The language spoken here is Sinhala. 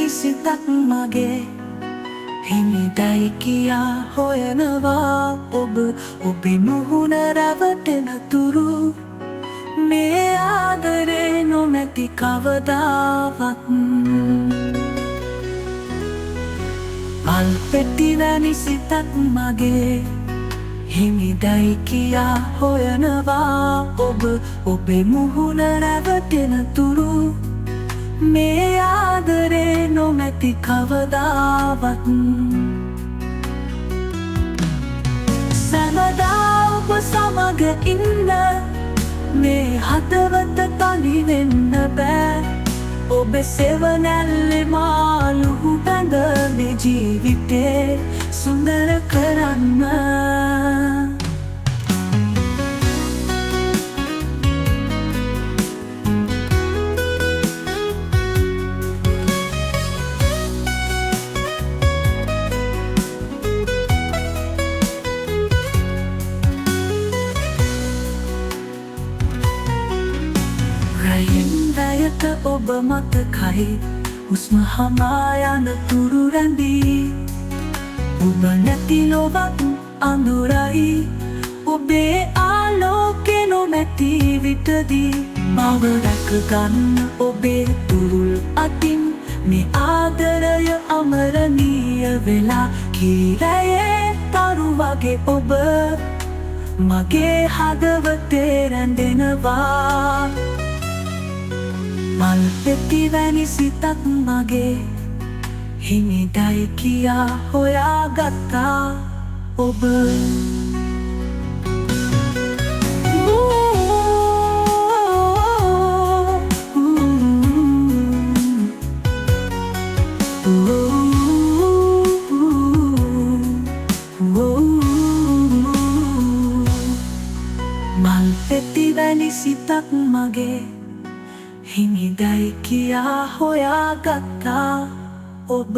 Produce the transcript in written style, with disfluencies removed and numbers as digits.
සිතක් මගේ හිමිදයි කියා හොයනවා ඔබ ඔබේ මුහුණ රැවටෙන තුරු මේ ආදරේ නොමැති කවදාවත් අල්පෙටි වැනි සිතක් මගේ හිමිදයි කියා හොයනවා ඔබ ඔබේ මුහුණ රැවටෙන තුරු මේ ආදරේ නොමැති කවදාවත් සැමදා ඔබ සමග ඉන්න මේ හදවත තනි වෙන්න බෑ ඔබ සෙවනැල්ලේ මාළුහු බැඳ මේ ජීවිතේ සුන්දර කරන්න රයින්දයක ඔබ මතකයි හුස්ම හමා යන තුරු රැඳී ඔබ නැති ලොවක් අඳුරයි ඔබේ ආලෝකේ නොමැති විටදී මව රැක ගන්න ඔබේ තුරුල් අතින් මේ ආදරය අමරණීය වෙලා කීරයේ තරු වගේ ඔබ මගේ හදවතේ රැඳෙනවා මල්පෙටි වැනි සිතක් මගේ හිමිදයි කියා හොයාගත්තා ඔබ මල්පෙටි වැනි සිතක් මගේ හිමිදයි කියා හොයාගත්තා ඔබ